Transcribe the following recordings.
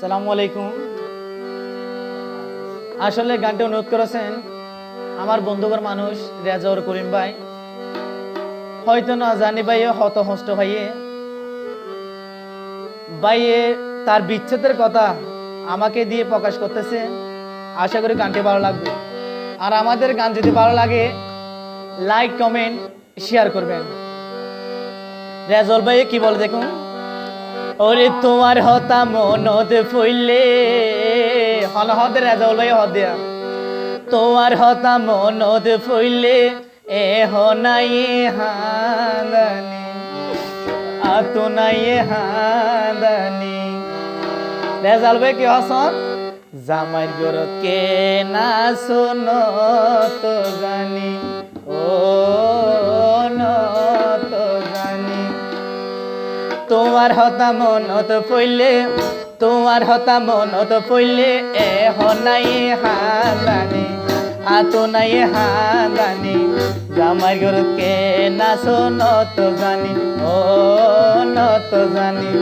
আসসালামু আলাইকুম। আসলে গানটা অনুরোধ করেছেন আমার বন্ধুগর মানুষ রেজাউর করিম ভাই, হয়তো না জানি ভাইয়ে হত হষ্ট ভাইয়ে ভাইয়ে তার বিচ্ছেদের কথা আমাকে দিয়ে প্রকাশ করতেছে। আশা করি গানটি ভালো লাগবে। আর আমাদের গান যদি ভালো লাগে লাইক কমেন্ট শেয়ার করবেন। রেজাউল ভাইয়ে কি বলে দেখুন। ওরে তোমার হতা মনত ফইলে হল হদ রেজাউল ভাই হদ দিয়া তোমার হতা মনত ফইলে এ হনাই হাদানি আতুনাই হাদানি। রেজাউল ভাই কি হসন জামাইর গরত কে না শোনো তো জানি ও তো জানি। তোমার হতা মনত পইলে তোমার হতা মনত পইলে এ হনাই হাদানি আতুনাই হাদানি। জামাই গরত কে না শোনো তো জানি ও তো জানি।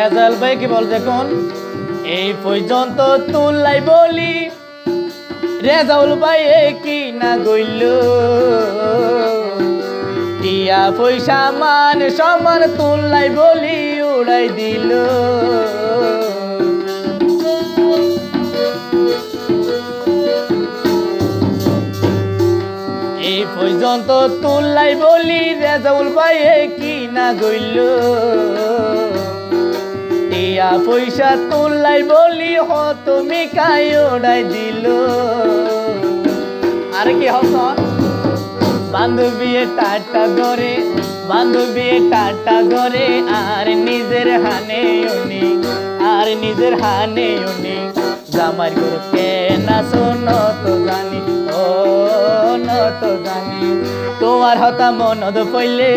রেজাউল ভাই কি বল দেখুন। এই পর্যন্ত তুলাই বলি রেজাউল ভাই কি না গইল, টিয়া পয়সা মান সমান তুলাই বলি উড়াই দিল। এই পর্যন্ত তুলাই বলি রেজাউল ভাই কি না গইল, টিয়া পয়সা তুলাই বলি হ তুমি কাই ওড়াই দিল। আর কি হস বান্ধবী টাটা গরে বান্ধবী টাটা গরে আর নিজের হানে উনি আর নিজের হানে উনি। জামাই গরকে না শোনো তো জানি ও তো জানি। তোমার হতা মনদ পইলে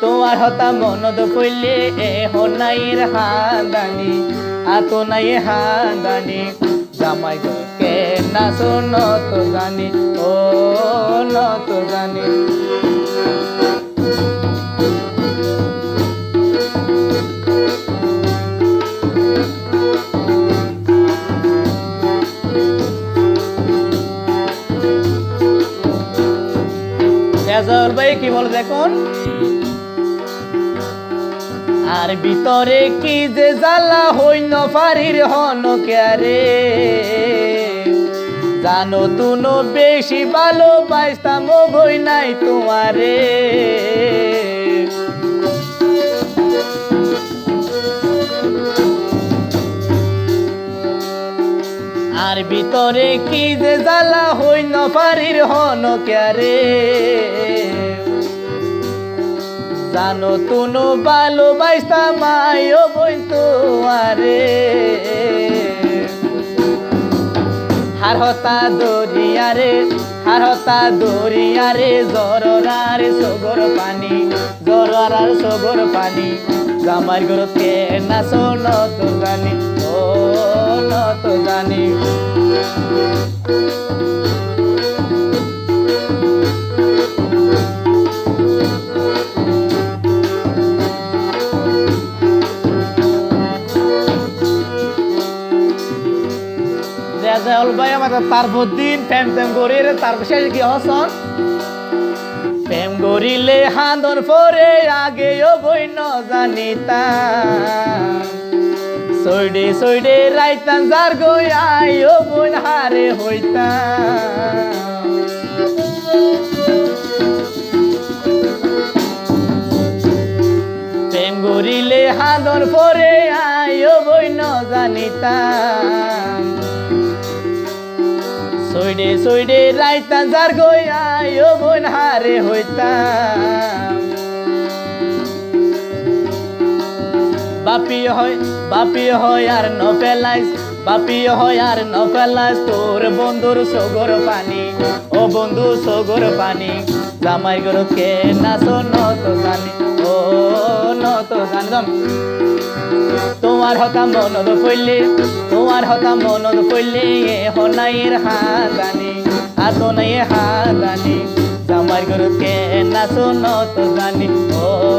তোমার হতা মনদ পইলে এ হনাইর হাদানি আতুনাই হাদানি। জামাই গরকে না শোনো তো জানি ও তো জানি। রেজাউল ভাই কি বল দেখুন। আর ভিতরে কি যে জ্বালা হইন ফারির হন ক্যারে, জানো তুনো বেশি ভালোবাসতাম বই নাই তোমারে। আর ভিতরে কি যে জ্বালা হইন ফারির হন ক্যারে, জানো তুনো ভালোবাসতাম আয়ো বই তোমারে। হার হতা দরিয়ারে হার হতা দরিয়ারে জরার সগর পানি জরার সগর পানি। জামাই গরকে না শোনো তো জানি ও তো জানি। রেজাউল ভাই আমার তারপর দিন প্রেম টেম করি তারপর শেষ কি হসন প্রেম করিলে হাঁদর পরে আগেও বই ন জানিতা সইডে সইডে রাইতান যার গই আইও বই হারে হইতা। প্রেম করিলে হাঁদর পরে আইও বই ন জানিতা সইডে সইডে রাইতান যার গই আইও বই হারে হইতা। বাপি হয় আর ন পেলাইস বাপি হয় আর ন পেলাইস তোর বন্ধুর সগর পানি ও বন্ধু সগর পানি। জামাই গরকে না শোনো তো জানি ও তো জানি। তোমার হতা মনত পড়লে তোমার হতা মনত পড়লে এ হনাইয়ের হাজানি আতো নাই হাজানি জামাই গরুকে নাচো নত জানি ও